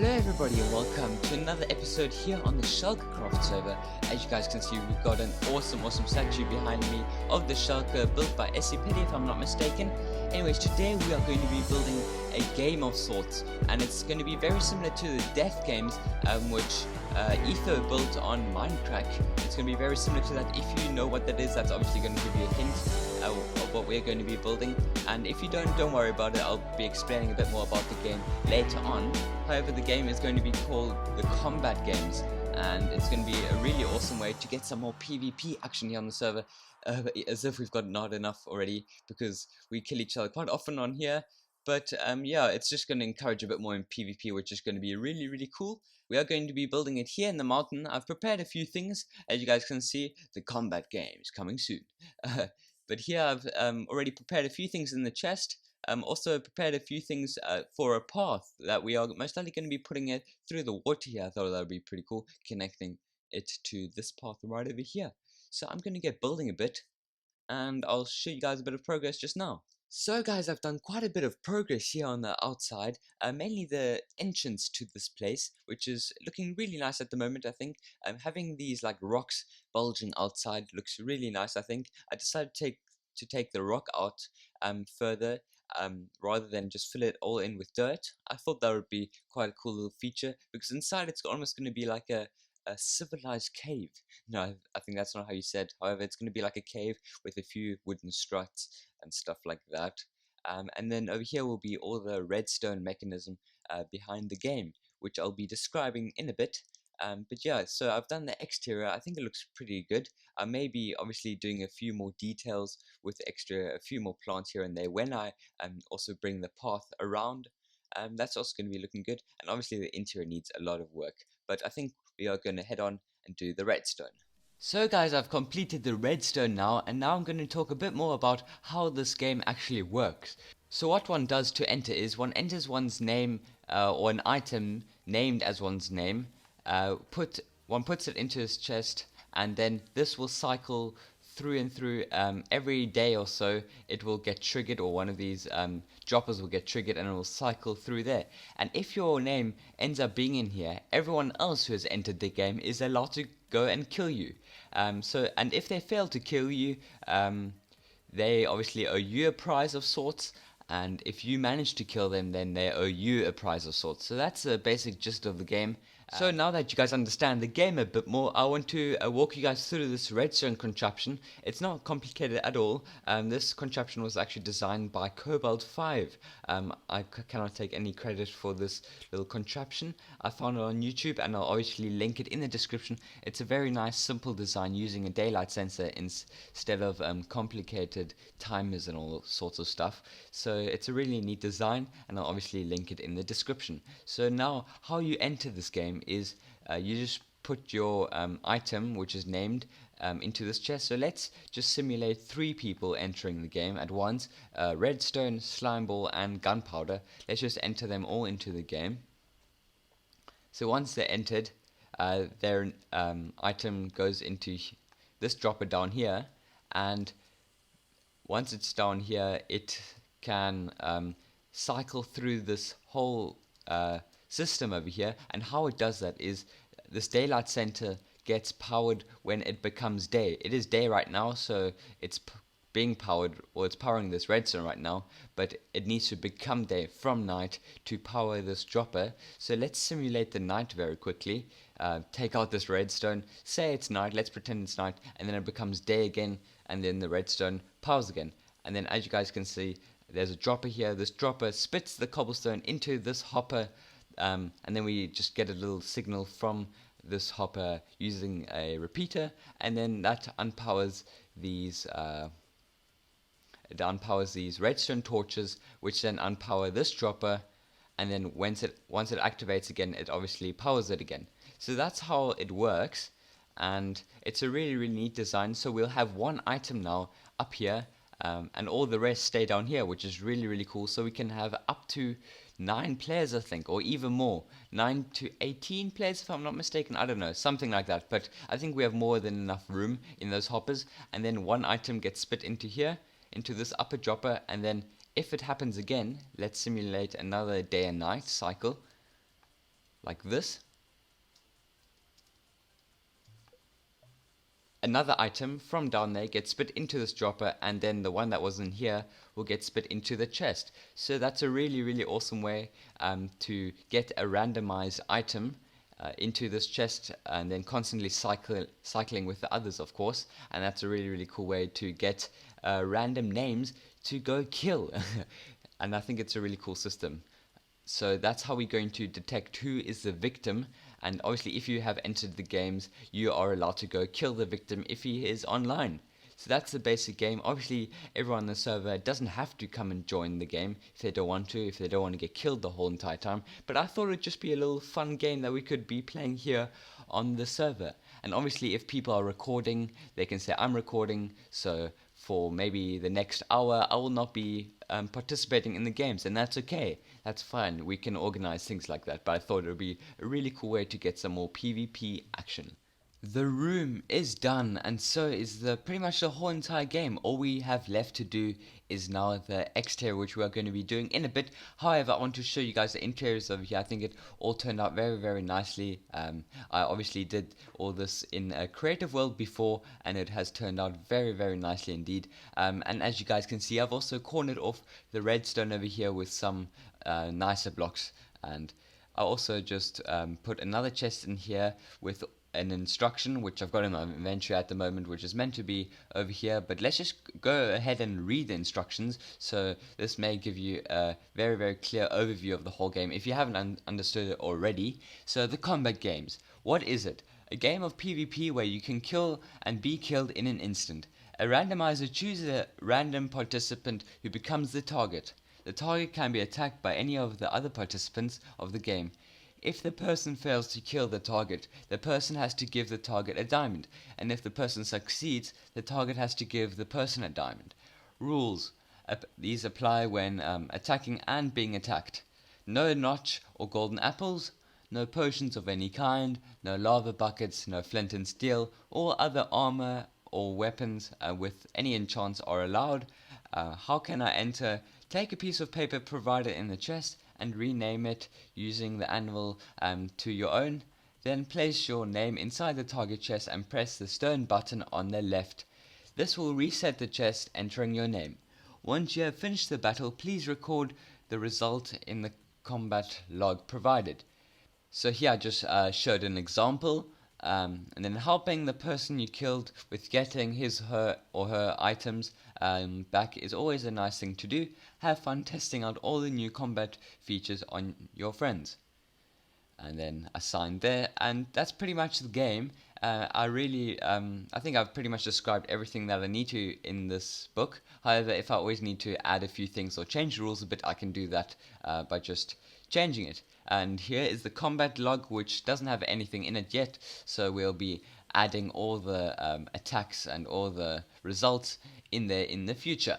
Hello everybody and welcome to another episode here on the Shulkercraft server. As you guys can see, we've got an awesome statue behind me of the Shulker built by SCP if I'm not mistaken. Anyways, today we are going to be building a game of sorts, and it's going to be very similar to the death games which Etho built on Minecraft. It's going to be very similar to that. If you know what that is, that's obviously going to give you a hint of what we're going to be building, and if you don't worry about it. I'll be explaining a bit more about the game later on. However, the game is going to be called the Combat Games, and it's going to be a really awesome way to get some more PvP action here on the server, as if we've got not enough already, because we kill each other quite often on here. But yeah, it's just going to encourage a bit more in PvP, which is going to be really cool. We are going to be building it here in the mountain. I've prepared a few things, as you guys can see. The Combat Games coming soon. But here I've already prepared a few things in the chest. Also prepared a few things for a path that we are most likely going to be putting it through the water here. I thought that would be pretty cool, connecting it to this path right over here. So I'm going to get building a bit, and I'll show you guys a bit of progress just now. So guys, I've done quite a bit of progress here on the outside, mainly the entrance to this place, which is looking really nice at the moment. I think having these like rocks bulging outside looks really nice. I think I decided to take the rock out further, rather than just fill it all in with dirt. I thought that would be quite a cool little feature, because inside it's almost going to be like a civilized cave. No, I think that's not how you said. However, it's going to be like a cave with a few wooden struts and stuff like that. And then over here will be all the redstone mechanism behind the game, which I'll be describing in a bit. But yeah, so I've done the exterior. I think it looks pretty good. I may be obviously doing a few more details with a few more plants here and there when I also bring the path around. That's also going to be looking good, and obviously the interior needs a lot of work, but I think we are going to head on and do the redstone. So guys, I've completed the redstone now, and now I'm going to talk a bit more about how this game actually works. So what one does to enter is one enters one's name or an item named as one's name, one puts it into his chest, and then this will cycle through and through. Every day or so it will get triggered, or one of these droppers will get triggered, and it will cycle through there. And if your name ends up being in here, everyone else who has entered the game is allowed to go and kill you. And if they fail to kill you, they obviously owe you a prize of sorts, and if you manage to kill them, then they owe you a prize of sorts. So that's the basic gist of the game. So now that you guys understand the game a bit more, I want to walk you guys through this redstone contraption. It's not complicated at all. This contraption was actually designed by Cobalt5. I cannot take any credit for this little contraption. I found it on YouTube, and I'll obviously link it in the description. It's a very nice, simple design using a daylight sensor instead of complicated timers and all sorts of stuff. So it's a really neat design, and I'll obviously link it in the description. So now, how you enter this game is you just put your item, which is named, into this chest. So let's just simulate 3 people entering the game at once: redstone, slime ball, and gunpowder. Let's just enter them all into the game. So once they're entered, their item goes into this dropper down here, and once it's down here, it can cycle through this whole system over here. And how it does that is this daylight center gets powered when it becomes day. It is day right now, so it's being powered, or it's powering this redstone right now, but it needs to become day from night to power this dropper. So let's simulate the night very quickly. Take out this redstone, say it's night, let's pretend it's night, and then it becomes day again, and then the redstone powers again. And then as you guys can see, there's a dropper here. This dropper spits the cobblestone into this hopper, and then we just get a little signal from this hopper using a repeater, and then that unpowers these redstone torches, which then unpower this dropper, and then once it activates again, it obviously powers it again. So that's how it works, and it's a really neat design. So we'll have one item now up here, and all the rest stay down here, which is really cool. So we can have up to 9 players, I think, or even more, 9 to 18 players if I'm not mistaken. I don't know, something like that, but I think we have more than enough room in those hoppers. And then one item gets spit into here, into this upper dropper, and then if it happens again, let's simulate another day and night cycle. like this. Another item from down there gets spit into this dropper, and then the one that was in here will get spit into the chest. So that's a really awesome way to get a randomized item into this chest, and then constantly cycling with the others, of course. And that's a really cool way to get random names to go kill. And I think it's a really cool system. So that's how we're going to detect who is the victim, and obviously if you have entered the games, you are allowed to go kill the victim if he is online. So that's the basic game. Obviously everyone on the server doesn't have to come and join the game if they don't want to, if they don't want to get killed the whole entire time, but I thought it'd just be a little fun game that we could be playing here on the server. And obviously if people are recording, they can say I'm recording, so for maybe the next hour I will not be participating in the games, and that's okay. That's fine. We can organize things like that, but I thought it would be a really cool way to get some more PvP action. The room is done, and so is pretty much the whole entire game. All we have left to do is now the exterior, which we are going to be doing in a bit. However, I want to show you guys the interiors over here. I think it all turned out very nicely. I obviously did all this in a creative world before, and it has turned out very nicely indeed. And as you guys can see, I've also cornered off the redstone over here with some nicer blocks, and I also just put another chest in here with an instruction, which I've got in my inventory at the moment, which is meant to be over here, but let's just go ahead and read the instructions. So this may give you a very clear overview of the whole game if you haven't understood it already. So the combat games, what is it? A game of PvP where you can kill and be killed in an instant. A randomizer chooses a random participant who becomes the target. The target can be attacked by any of the other participants of the game. If the person fails to kill the target, the person has to give the target a diamond, and if the person succeeds, the target has to give the person a diamond. Rules. These apply when attacking and being attacked. No notch or golden apples, no potions of any kind, no lava buckets, no flint and steel, all other armor or weapons with any enchants are allowed. How can I enter? Take a piece of paper provided in the chest and rename it using the anvil to your own. Then place your name inside the target chest and press the stone button on the left. This will reset the chest, entering your name. Once you have finished the battle, please record the result in the combat log provided. So here I just showed an example, and then helping the person you killed with getting his, her, or her items back is always a nice thing to do. Have fun testing out all the new combat features on your friends. And then assign there, and that's pretty much the game. I think I've pretty much described everything that I need to in this book. However, if I always need to add a few things or change the rules a bit, I can do that by just changing it. And here is the combat log, which doesn't have anything in it yet, so we'll be adding all the attacks and all the results in there in the future.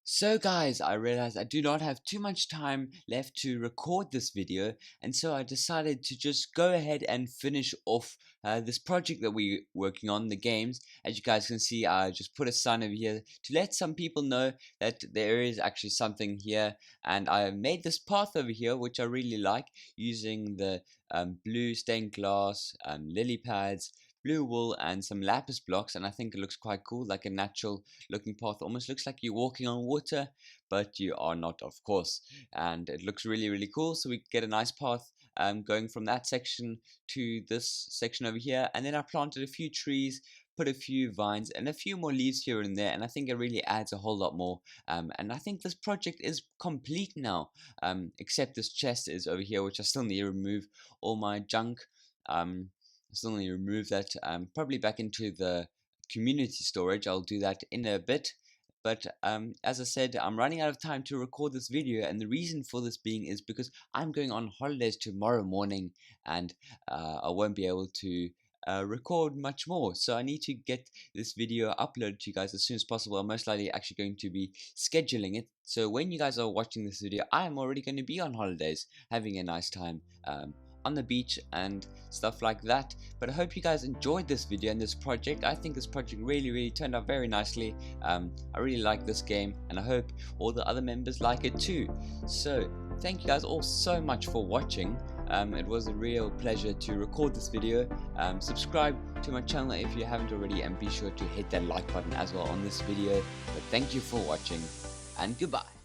So guys, I realized I do not have too much time left to record this video, and so I decided to just go ahead and finish off this project that we're working on, the games. As you guys can see, I just put a sign over here to let some people know that there is actually something here, and I made this path over here, which I really like, using the blue stained glass, lily pads, blue wool, and some lapis blocks, and I think it looks quite cool, like a natural looking path. Almost looks like you're walking on water, but you are not, of course, and it looks really cool. So we get a nice path going from that section to this section over here, and then I planted a few trees, put a few vines and a few more leaves here and there, and I think it really adds a whole lot more. And I think this project is complete now, except this chest is over here, which I still need to remove all my junk. I still need to remove that probably back into the community storage. I'll do that in a bit. But as I said, I'm running out of time to record this video, and the reason for this being is because I'm going on holidays tomorrow morning, and I won't be able to record much more. So I need to get this video uploaded to you guys as soon as possible. I'm most likely actually going to be scheduling it. So when you guys are watching this video, I am already going to be on holidays, having a nice time on the beach and stuff like that. But I hope you guys enjoyed this video and this project. I think this project really turned out very nicely. I really like this game, and I hope all the other members like it too. So thank you guys all so much for watching. It was a real pleasure to record this video. Subscribe to my channel if you haven't already, and be sure to hit that like button as well on this video. But thank you for watching, and goodbye.